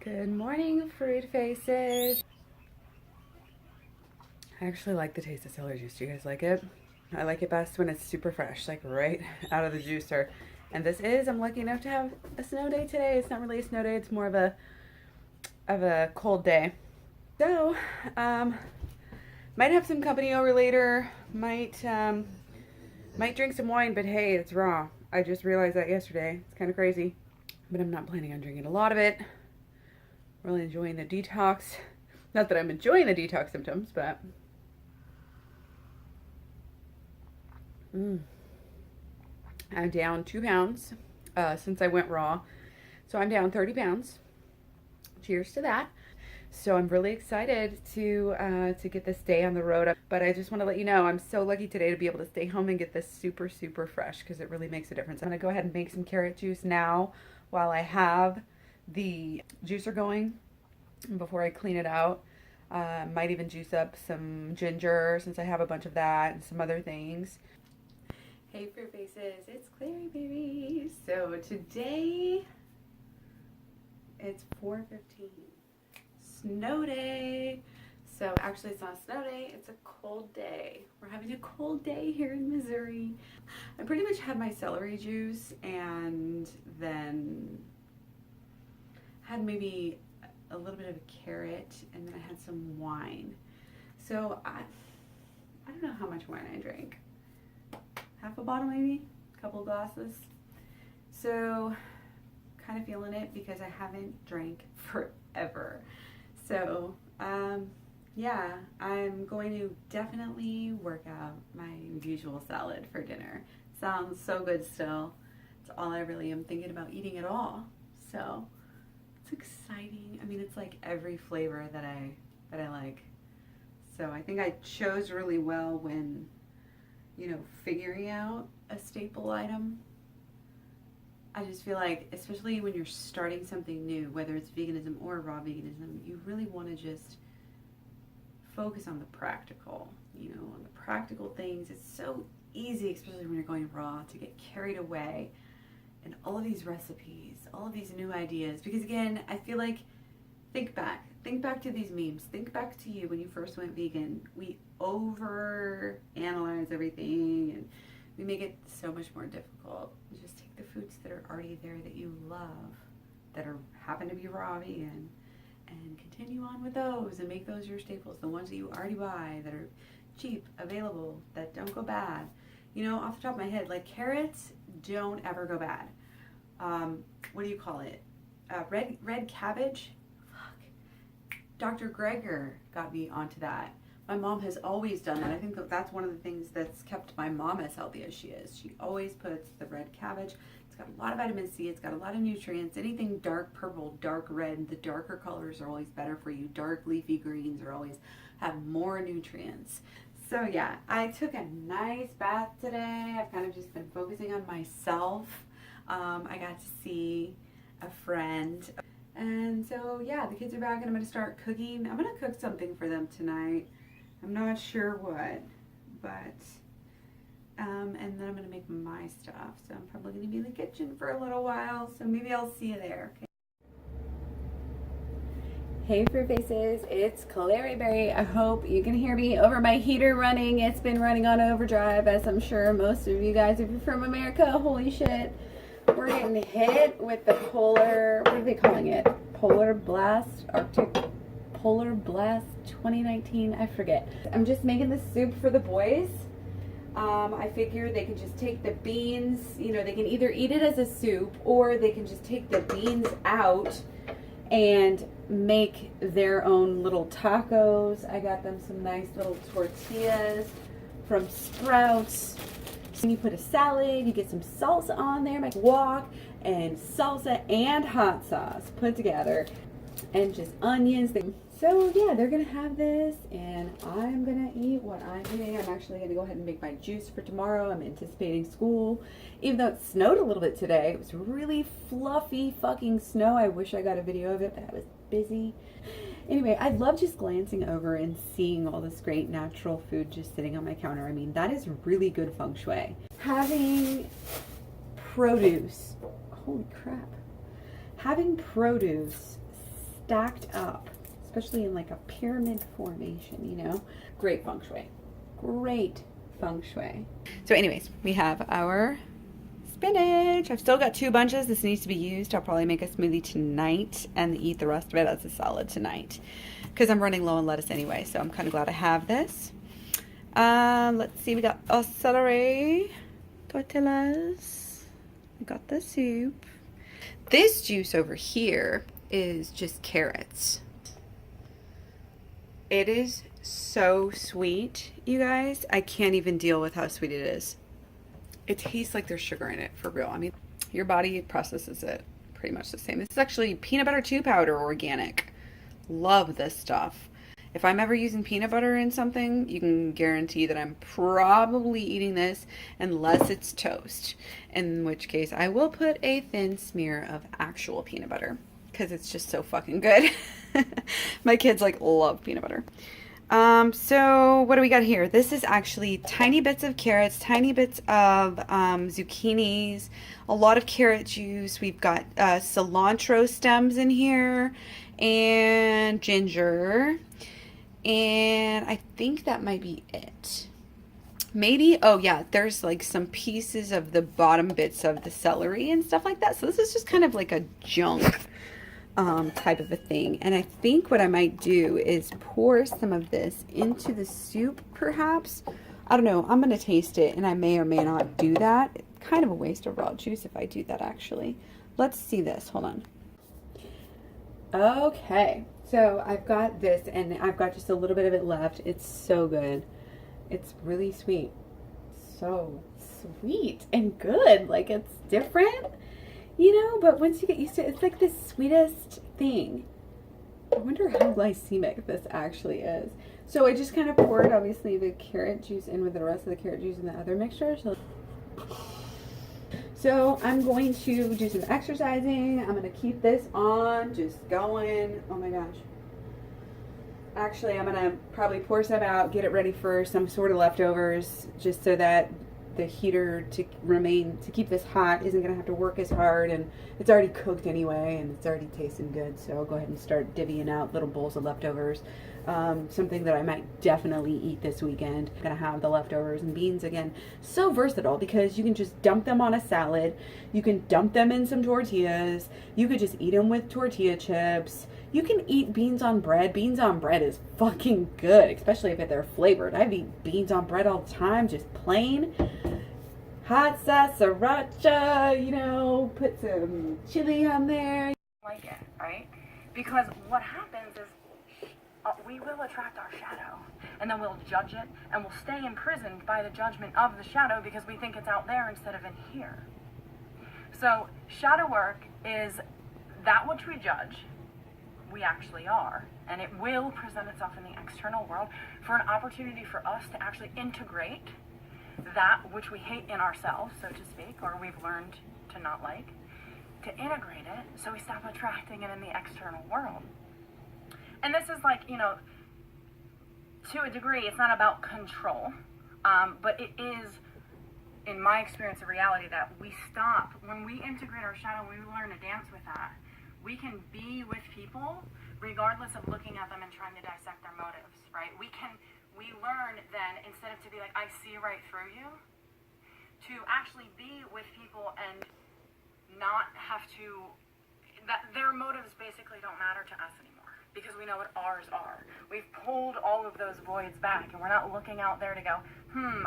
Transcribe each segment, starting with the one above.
Good morning, fruit faces. I actually like the taste of celery juice. Do you guys like it? I like it best when it's super fresh, like right out of the juicer. And this is, I'm lucky enough to have a snow day today. It's not really a snow day, it's more of a cold day. So, might have some company over later. Might drink some wine, but hey, it's raw. I just realized that yesterday. It's kind of crazy. But I'm not planning on drinking a lot of it. Really enjoying the detox. Not that I'm enjoying the detox symptoms, but I'm down 2 pounds since I went raw. So I'm down 30 pounds. Cheers to that. So I'm really excited to get this day on the road. But I just want to let you know, I'm so lucky today to be able to stay home and get this super, super fresh because it really makes a difference. I'm going to go ahead and make some carrot juice now while I have the juicer going before I clean it out. Might even juice up some ginger since I have a bunch of that and some other things. Hey fruit faces, it's Klaireeberry. So today it's 4:15. Snow day. So actually it's not a snow day, it's a cold day. We're having a cold day here in Missouri. I pretty much had my celery juice and then had maybe a little bit of a carrot and then I had some wine. So I don't know how much wine I drank. Half a bottle maybe, a couple glasses. So kind of feeling it because I haven't drank forever. So yeah, I'm going to definitely work out my usual salad for dinner. Sounds so good still. It's all I really am thinking about eating at all. So it's exciting. I mean, it's like every flavor that I like. So I think I chose really well when, you know, figuring out a staple item. I just feel like, especially when you're starting something new, whether it's veganism or raw veganism, you really want to just focus on the practical, you know, on the practical things. It's so easy, especially when you're going raw, to get carried away in all of these recipes, all of these new ideas. Because again, I feel like, think back to these memes, think back to you when you first went vegan. We over analyze everything and we make it so much more difficult. You just take the foods that are already there that you love, that happen to be raw vegan, and continue on with those and make those your staples, the ones that you already buy that are cheap, available, that don't go bad. You know, off the top of my head, like carrots don't ever go bad. What do you call it? Red cabbage? Fuck. Dr. Greger got me onto that. My mom has always done that. I think that's one of the things that's kept my mom as healthy as she is. She always puts the red cabbage. It's got a lot of vitamin C. It's got a lot of nutrients. Anything dark purple, dark red, the darker colors are always better for you. Dark leafy greens are always have more nutrients. So yeah, I took a nice bath today. I've kind of just been focusing on myself. I got to see a friend. And so yeah, the kids are back and I'm going to start cooking. I'm going to cook something for them tonight. I'm not sure what, but, and then I'm going to make my stuff. So I'm probably going to be in the kitchen for a little while. So maybe I'll see you there. Okay? Hey fruit faces, it's Klaireeberry. I hope you can hear me over my heater running. It's been running on overdrive, as I'm sure most of you guys, if you're from America, holy shit. We're getting hit with the polar, what are they calling it? Polar blast, Arctic Polar Blast 2019, I forget. I'm just making the soup for the boys. I figure they can just take the beans, you know, they can either eat it as a soup or they can just take the beans out and make their own little tacos. I got them some nice little tortillas from Sprouts. And you put a salad, you get some salsa on there, make wok and salsa and hot sauce put together, and just onions. So yeah, they're gonna have this and I'm gonna eat what I'm eating. I'm actually gonna go ahead and make my juice for tomorrow. I'm anticipating school. Even though it snowed a little bit today, it was really fluffy fucking snow. I wish I got a video of it, but I was busy. Anyway, I love just glancing over and seeing all this great natural food just sitting on my counter. I mean, that is really good feng shui. Having produce, holy crap. Having produce stacked up, especially in like a pyramid formation, you know? Great feng shui. Great feng shui. So anyways, we have our spinach. I've still got 2 bunches. This needs to be used. I'll probably make a smoothie tonight and eat the rest of it as a salad tonight because I'm running low on lettuce anyway, so I'm kind of glad I have this. Let's see, we got celery, tortillas, we got the soup. This juice over here is just carrots. It is so sweet, you guys. I can't even deal with how sweet it is. It tastes like there's sugar in it, for real. I mean, your body processes it pretty much the same. This is actually peanut butter 2 powder, organic. Love this stuff. If I'm ever using peanut butter in something, you can guarantee that I'm probably eating this unless it's toast. In which case, I will put a thin smear of actual peanut butter because it's just so fucking good. My kids like love peanut butter. So what do we got here? This is actually tiny bits of carrots, tiny bits of zucchinis, a lot of carrot juice. We've got cilantro stems in here and ginger. And I think that might be it. Maybe, oh yeah, there's like some pieces of the bottom bits of the celery and stuff like that. So this is just kind of like a junk type of a thing. And I think what I might do is pour some of this into the soup, perhaps. I don't know. I'm going to taste it, and I may or may not do that. It's kind of a waste of raw juice if I do that, actually. Let's see this. Hold on. Okay. So I've got this, and I've got just a little bit of it left. It's so good. It's really sweet. So sweet and good. Like, it's different. You know, but once you get used to it, it's like the sweetest thing. I wonder how glycemic this actually is. So I just kind of poured, obviously, the carrot juice in with the rest of the carrot juice in the other mixture. So I'm going to do some exercising. I'm going to keep this on, just going. Oh my gosh. Actually, I'm going to probably pour some out, get it ready for some sort of leftovers, just so that the heater to keep this hot isn't going to have to work as hard, and it's already cooked anyway, and it's already tasting good. So I'll go ahead and start divvying out little bowls of leftovers. Something that I might definitely eat this weekend. I'm going to have the leftovers and beans again. So versatile because you can just dump them on a salad. You can dump them in some tortillas. You could just eat them with tortilla chips. You can eat beans on bread. Beans on bread is fucking good, especially if they're flavored. I've eaten beans on bread all the time, just plain. Hot sauce, sriracha, you know, put some chili on there. Like it, right? Because what happens is we will attract our shadow, and then we'll judge it, and we'll stay imprisoned by the judgment of the shadow because we think it's out there instead of in here. So shadow work is that which we judge, we actually are, and it will present itself in the external world for an opportunity for us to actually integrate that which we hate in ourselves, so to speak, or we've learned to not like, to integrate it so we stop attracting it in the external world. And this is like, you know, to a degree, it's not about control, but it is, in my experience, a reality that we stop, when we integrate our shadow, when we learn to dance with that, we can be with people regardless of looking at them and trying to dissect their motives, right? We learn then, instead of to be like, I see right through you, to actually be with people and not have to, that their motives basically don't matter to us anymore because we know what ours are. We've pulled all of those voids back and we're not looking out there to go,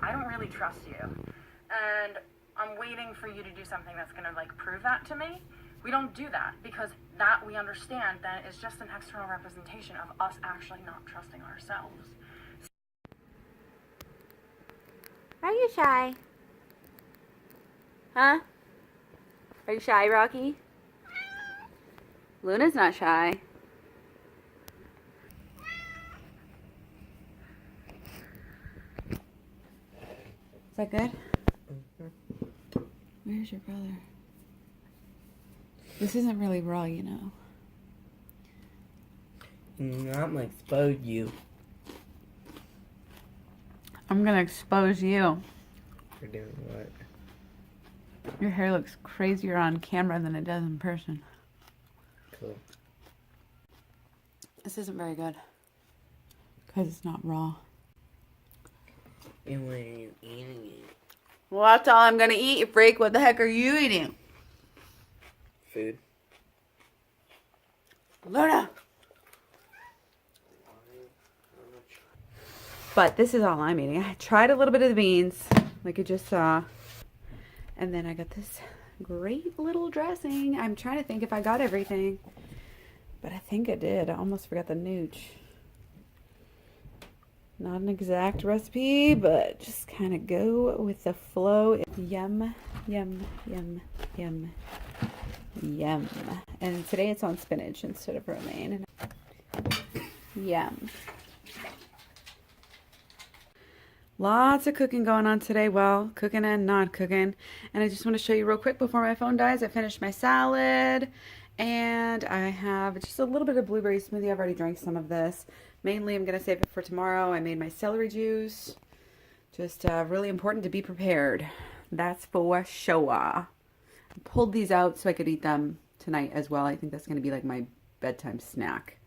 I don't really trust you. And I'm waiting for you to do something that's going to like prove that to me. We don't do that because that we understand that is just an external representation of us actually not trusting ourselves. Are you shy? Huh? Are you shy, Rocky? Luna's not shy. Is that good? Mm-hmm. Where's your brother? This isn't really raw, you know. I'm gonna expose you. I'm gonna expose you. For doing what? Your hair looks crazier on camera than it does in person. Cool. This isn't very good. Because it's not raw. And when are you eating it? Well, that's all I'm going to eat, you freak. What the heck are you eating? Food. Luna! But this is all I'm eating. I tried a little bit of the beans, like you just saw. And then I got this great little dressing. I'm trying to think if I got everything. But I think I did. I almost forgot the nooch. Not an exact recipe, but just kind of go with the flow. Yum, yum, yum, yum, yum. And today it's on spinach instead of romaine. Yum. Lots of cooking going on today. Well, cooking and not cooking. And I just want to show you real quick before my phone dies. I finished my salad. And I have just a little bit of blueberry smoothie. I've already drank some of this. Mainly, I'm going to save it for tomorrow. I made my celery juice. Just really important to be prepared. That's for sure. I pulled these out so I could eat them tonight as well. I think that's going to be like my bedtime snack.